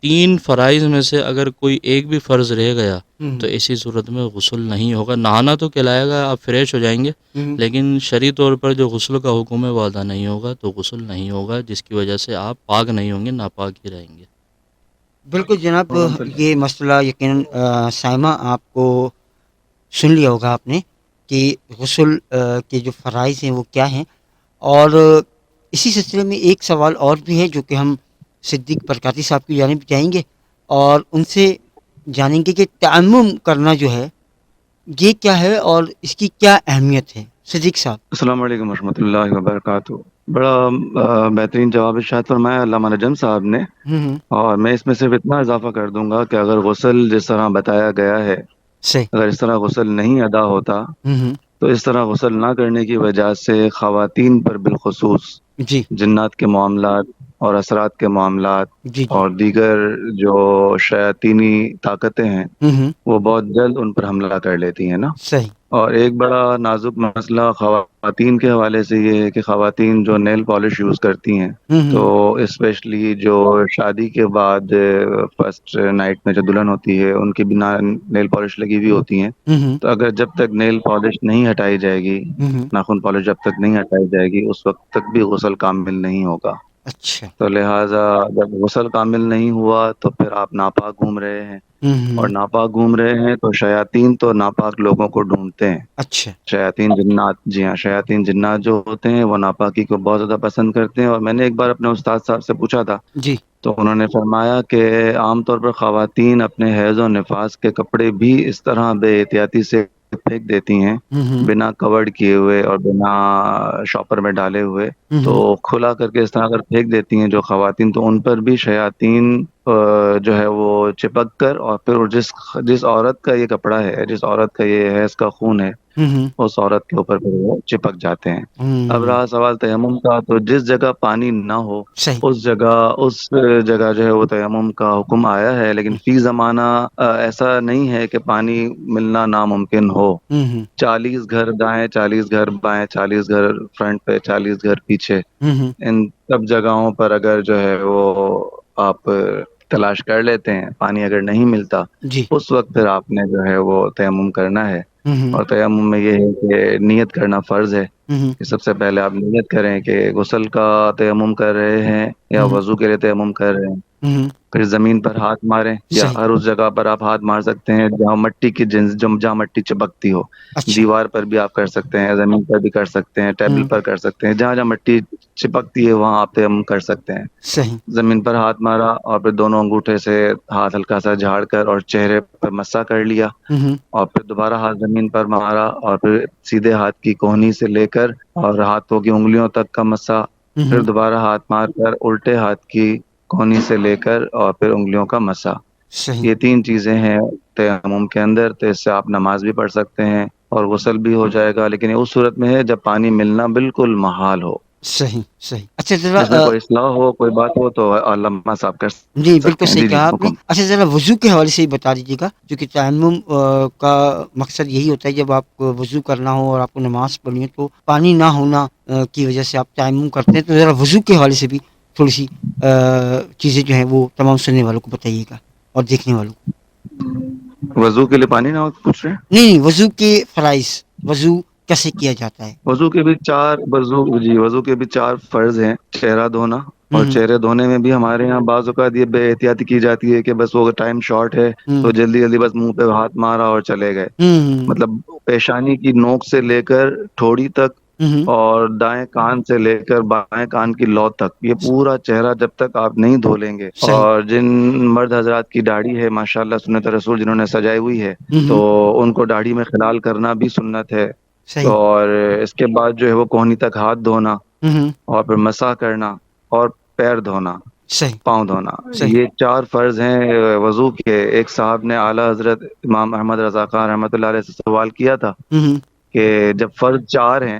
3 فرائض میں سے اگر کوئی ایک بھی فرض رہ گیا ہوں تو ایسی صورت میں غسل نہیں ہوگا. نہانا تو کہلائے گا، آپ فریش ہو جائیں گے، ہوں لیکن شرعی طور پر جو غسل کا حکم ہے وہ ادا نہیں ہوگا، تو غسل نہیں ہوگا، جس کی وجہ سے آپ پاک نہیں ہوں گے، ناپاک ہی رہیں گے. بالکل جناب، یہ مسئلہ یقیناً سائمہ آپ کو سن لیا ہوگا آپ نے کہ غسل کے جو فرائض ہیں وہ کیا ہیں. اور اسی سلسلے میں ایک سوال اور بھی ہے جو کہ ہم صدیق برکاتی صاحب کی جانب جائیں گے اور ان سے جانیں گے کہ تیمم کرنا جو ہے یہ کیا ہے اور اس کی کیا اہمیت ہے. صدیق صاحب. السلام علیکم ورحمۃ اللہ وبرکاتہ. بڑا بہترین جواب ارشاد فرمایا علامہ نجم صاحب نے. ہوں اور میں اس میں صرف اتنا اضافہ کر دوں گا کہ اگر غسل جس طرح بتایا گیا ہے، صحیح. اگر اس طرح غسل نہیں ادا ہوتا ہوں تو اس طرح غسل نہ کرنے کی وجہ سے خواتین پر بالخصوص جی جنات کے معاملات اور اثرات کے معاملات جی جی. اور دیگر جو شیاطینی طاقتیں ہیں ہوں وہ بہت جلد ان پر حملہ کر لیتی ہیں نا. صحیح. اور ایک بڑا نازک مسئلہ خواتین کے حوالے سے یہ ہے کہ خواتین جو نیل پالش یوز کرتی ہیں، تو ہوں اسپیشلی جو شادی کے بعد فرسٹ نائٹ میں جو دلہن ہوتی ہے ان کی بنا نیل پالش لگی ہوئی ہوتی ہیں، ہوں تو اگر جب تک نیل پالش نہیں ہٹائی جائے گی، ہوں ناخن پالش جب تک نہیں ہٹائی جائے گی، اس وقت تک بھی غسل کامل نہیں ہوگا. اچھا. تو لہٰذا جب غسل کامل نہیں ہوا تو پھر آپ ناپاک گھوم رہے ہیں، اور ہوں ناپاک گھوم رہے ہیں تو شیاطین تو ناپاک لوگوں کو ڈھونڈتے ہیں. اچھا. شیاطین جنات، جی ہاں، شیاطین جنات جو ہوتے ہیں وہ ناپاکی کو بہت زیادہ پسند کرتے ہیں. اور میں نے ایک بار اپنے استاد صاحب سے پوچھا تھا جی. تو انہوں نے فرمایا کہ عام طور پر خواتین اپنے حیض و نفاس کے کپڑے بھی اس طرح بے احتیاطی سے پھینک دیتی ہیں، ہوں بنا کورڈ کیے ہوئے اور بنا شاپر میں ڈالے ہوئے. تو ہوں کھلا کر کے اس طرح اگر پھینک دیتی ہیں جو خواتین، تو ان پر بھی شیاطین جو ہے وہ چپک کر، اور پھر جس عورت کا یہ کپڑا ہے، جس عورت کا یہ حیض کا خون ہے، ہوں اس عورت کے اوپر پھر وہ چپک جاتے ہیں. اب ہوں رہا سوال تیمم کا، تو جس جگہ پانی نہ ہو صحیح. اس جگہ جو ہے وہ تیمم کا حکم آیا ہے، لیکن فی زمانہ ایسا نہیں ہے کہ پانی ملنا ناممکن ہو. ہوں 40 گھر دائیں، 40 گھر بائیں، 40 گھر فرنٹ پہ، 40 گھر پیچھے، ہوں ان سب جگہوں پر اگر جو ہے وہ آپ تلاش کر لیتے ہیں، پانی اگر نہیں ملتا، جی. اس وقت پھر آپ نے جو ہے وہ تیمم کرنا ہے. ہوں اور تیمم میں یہ ہے کہ نیت کرنا فرض ہے ہوں کہ سب سے پہلے آپ نیت کریں کہ غسل کا تیمم کر رہے ہیں یا ہوں وضو کے لیے تیمم کر رہے ہیں. ہوں پھر زمین پر ہاتھ ماریں، یا صحیح. ہر اس جگہ پر آپ ہاتھ مار سکتے ہیں جہاں مٹی کی جہاں مٹی چپکتی ہو. اچھا. دیوار پر بھی آپ کر سکتے ہیں، زمین پر بھی کر سکتے ہیں، ٹیبل ہوں پر کر سکتے ہیں، جہاں جہاں مٹی چپکتی ہے وہاں آپ تیمم کر سکتے ہیں. صحیح. زمین پر ہاتھ مارا اور پھر دونوں انگوٹھے سے ہاتھ ہلکا سا جھاڑ کر اور چہرے پر مسا کر لیا، ہوں اور پھر دوبارہ ہاتھ زمین پر مارا، اور پھر سیدھے ہاتھ کی کوہنی سے لے کر اور ہاتھوں کی انگلیوں تک کا مسا. پھر ہوں دوبارہ ہاتھ مار کر الٹے ہاتھ کی کوہنی سے لے کر اور پھر انگلیوں کا مسا. صحیح. یہ 3 چیزیں ہیں تیمم کے اندر. تو اس سے آپ نماز بھی پڑھ سکتے ہیں اور غسل بھی ہو جائے گا، لیکن یہ اس صورت میں ہے جب پانی ملنا بالکل محال ہو. صحیح. صحیح. اچھا ذرا جس میں کوئی اصلاح ہو، کوئی بات ہو، تو علامہ صاحب کر جی بالکل سکتے ہیں. صحیح جی جی کہا آپ نے. حکم. اچھا ذرا وضو کے حوالے سے ہی بتا دیجیے گا، کیونکہ تیمم کا مقصد یہی ہوتا ہے جب آپ کو وضو کرنا ہو اور آپ کو نماز پڑھنی ہے تو پانی نہ ہونا کی وجہ سے آپ تیمم کرتے ہیں. تو ذرا وضو کے حوالے سے بھی تھوڑی سی چیزیں جو ہیں وہ تمام سننے والوں کو بتائیے گا اور دیکھنے والوں کو. وضو کے لیے پانی نہ ہو پوچھ رہے ہیں؟ نہیں، وضو کے فرائض، وضو کیسے کیا جاتا ہے. وضو کے بھی 4 فرض ہیں. چہرہ دھونا، اور ہوں چہرے دھونے میں بھی ہمارے یہاں بعض اوقات یہ بے احتیاطی کی جاتی ہے کہ بس وہ ٹائم شارٹ ہے ہوں تو جلدی جلدی بس منہ پہ ہاتھ مارا اور چلے گئے. ہوں مطلب پیشانی کی نوک سے لے کر ٹھوڑی تک، ہوں اور دائیں کان سے لے کر بائیں کان کی لو تک، یہ پورا چہرہ جب تک آپ نہیں دھو لیں گے. صحیح. اور جن مرد حضرات کی داڑھی ہے ماشاءاللہ سنت رسول جنہوں نے سجائی ہوئی ہے، تو ہوں ان کو داڑھی میں خلال کرنا بھی سنت ہے. صحیح. اور اس کے بعد جو ہے وہ کوہنی تک ہاتھ دھونا، ہوں اور پھر مسا کرنا، اور پیر دھونا، صحیح. پاؤں دھونا. صحیح. یہ 4 فرض ہیں وضو کے. ایک صاحب نے اعلیٰ حضرت امام احمد رضا خان رحمۃ اللہ علیہ سے سوال کیا تھا ہوں کہ جب فرض 4 ہیں